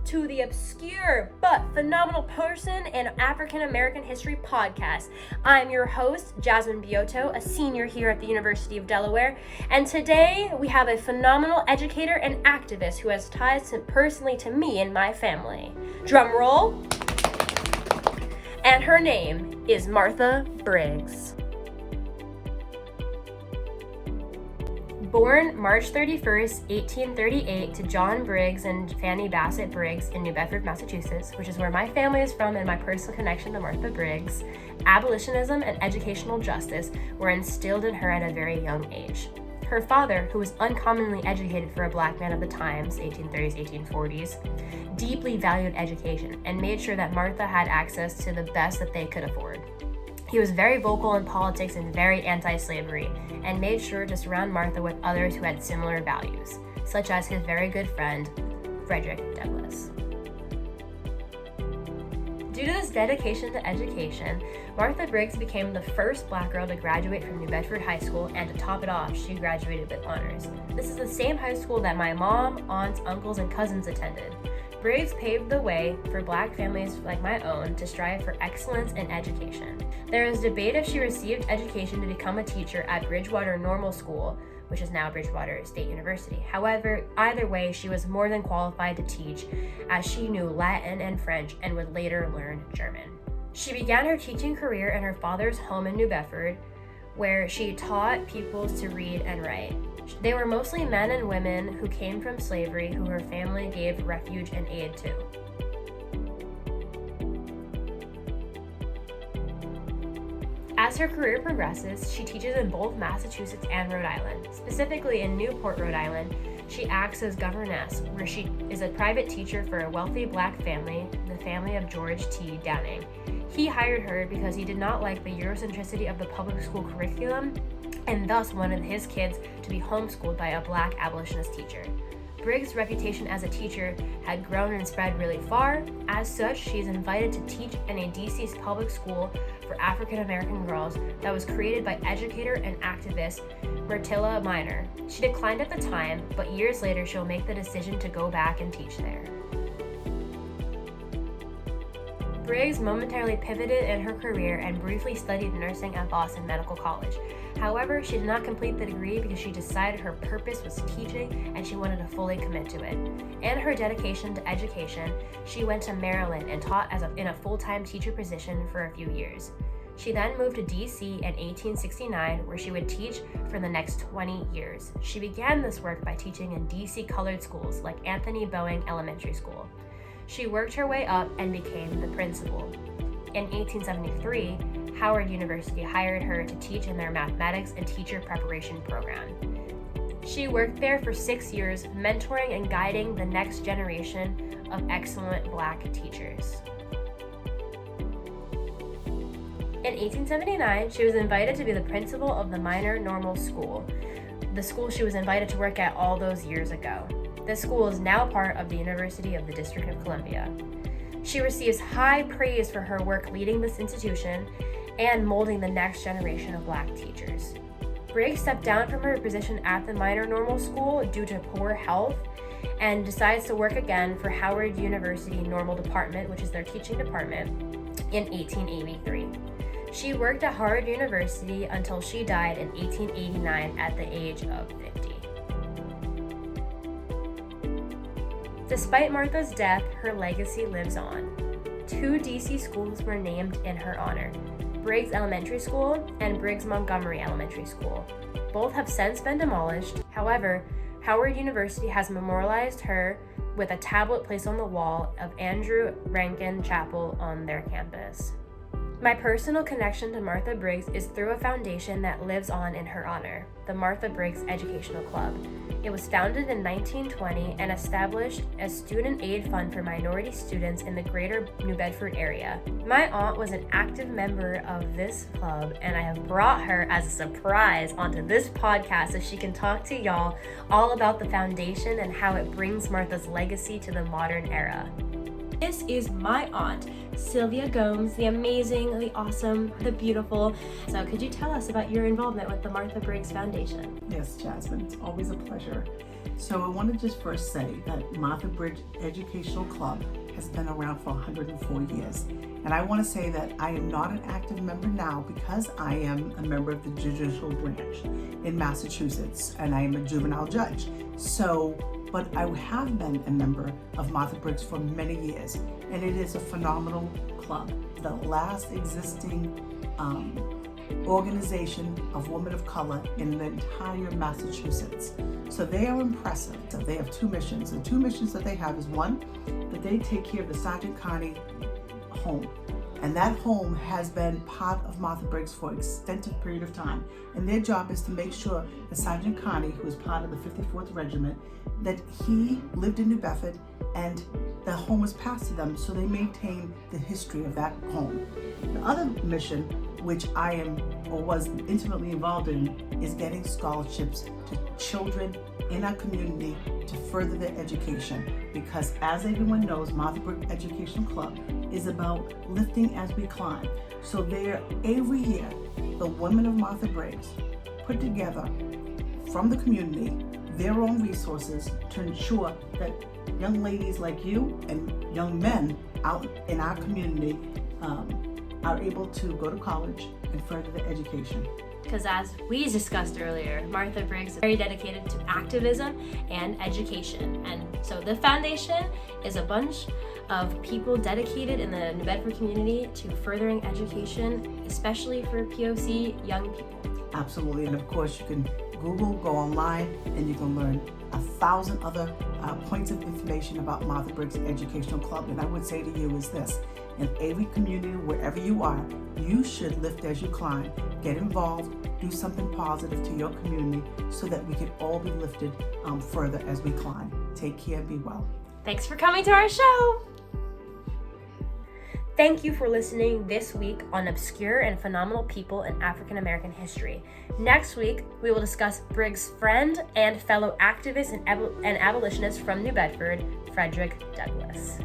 to the obscure but phenomenal person in African American history podcast. I'm your host, Jasmin Bioteau, a senior here at the University of Delaware, and today we have a phenomenal educator and activist who has ties personally to me and my family. Drum roll. And her name is Martha Briggs. Born March 31st, 1838 to John Briggs and Fanny Bassett Briggs in New Bedford, Massachusetts, which is where my family is from and my personal connection to Martha Briggs, abolitionism and educational justice were instilled in her at a very young age. Her father, who was uncommonly educated for a black man of the times, 1830s, 1840s, deeply valued education and made sure that Martha had access to the best that they could afford. He was very vocal in politics and very anti-slavery, and made sure to surround Martha with others who had similar values, such as his very good friend, Frederick Douglass. Due to this dedication to education, Martha Briggs became the first black girl to graduate from New Bedford High School, and to top it off, she graduated with honors. This is the same high school that my mom, aunts, uncles, and cousins attended. Briggs paved the way for black families like my own to strive for excellence in education. There is debate if she received education to become a teacher at Bridgewater Normal School, which is now Bridgewater State University. However, either way, she was more than qualified to teach, as she knew Latin and French and would later learn German. She began her teaching career in her father's home in New Bedford, where she taught pupils to read and write. They were mostly men and women who came from slavery, who her family gave refuge and aid to. As her career progresses, she teaches in both Massachusetts and Rhode Island. Specifically in Newport, Rhode Island, she acts as governess, where she is a private teacher for a wealthy black family, the family of George T. Downing. He hired her because he did not like the Eurocentricity of the public school curriculum, and thus wanted his kids to be homeschooled by a black abolitionist teacher. Briggs' reputation as a teacher had grown and spread really far. As such, she is invited to teach in a DC's public school for African American girls that was created by educator and activist Myrtilla Minor. She declined at the time, but years later she'll make the decision to go back and teach there. Briggs momentarily pivoted in her career and briefly studied nursing at Boston Medical College. However, she did not complete the degree because she decided her purpose was teaching and she wanted to fully commit to it. In her dedication to education, she went to Maryland and taught in a full-time teacher position for a few years. She then moved to DC in 1869, where she would teach for the next 20 years. She began this work by teaching in DC colored schools like Anthony Boeing Elementary School. She worked her way up and became the principal. In 1873, Howard University hired her to teach in their mathematics and teacher preparation program. She worked there for 6 years, mentoring and guiding the next generation of excellent black teachers. In 1879, she was invited to be the principal of the Minor Normal School, the school she was invited to work at all those years ago. This school is now part of the University of the District of Columbia. She receives high praise for her work leading this institution and molding the next generation of black teachers. Briggs stepped down from her position at the Minor Normal School due to poor health and decides to work again for Howard University Normal Department, which is their teaching department, in 1883. She worked at Howard University until she died in 1889 at the age of 50. Despite Martha's death, her legacy lives on. 2 DC schools were named in her honor, Briggs Elementary School and Briggs Montgomery Elementary School. Both have since been demolished. However, Howard University has memorialized her with a tablet placed on the wall of Andrew Rankin Chapel on their campus. My personal connection to Martha Briggs is through a foundation that lives on in her honor, the Martha Briggs Educational Club. It was founded in 1920 and established a student aid fund for minority students in the greater New Bedford area. My aunt was an active member of this club, and I have brought her as a surprise onto this podcast so she can talk to y'all all about the foundation and how it brings Martha's legacy to the modern era. This is my aunt, Sylvia Gomes, the amazing, the awesome, the beautiful. So could you tell us about your involvement with the Martha Briggs Foundation? Yes, Jasmin, it's always a pleasure. So I want to just first say that Martha Briggs Educational Club has been around for 104 years. And I want to say that I am not an active member now because I am a member of the judicial branch in Massachusetts and I am a juvenile judge. But I have been a member of Martha Briggs for many years, and it is a phenomenal club. The last existing organization of women of color in the entire Massachusetts. So they are impressive. So they have two missions. The two missions that they have is one, that they take care of the Sergeant Carney home. And that home has been part of Martha Briggs for an extensive period of time. And their job is to make sure that Sergeant Carney, who is part of the 54th Regiment, that he lived in New Bedford and the home was passed to them, so they maintain the history of that home. The other mission, which I am or was intimately involved in, is getting scholarships to children in our community to further their education. Because as everyone knows, Martha Briggs Educational Club is about lifting as we climb. So there, every year, the women of Martha Briggs put together from the community their own resources to ensure that young ladies like you and young men out in our community are able to go to college and further their education. Because as we discussed earlier, Martha Briggs is very dedicated to activism and education. And so the foundation is a bunch of people dedicated in the New Bedford community to furthering education, especially for POC young people. Absolutely, and of course you can Google, go online, and you can learn 1,000 other points of information about Martha Briggs Educational Club. And I would say to you is this: in every community, wherever you are, you should lift as you climb. Get involved, do something positive to your community so that we can all be lifted further as we climb. Take care, be well. Thanks for coming to our show. Thank you for listening this week on Obscure and Phenomenal People in African American History. Next week, we will discuss Briggs' friend and fellow activist and abolitionist from New Bedford, Frederick Douglass.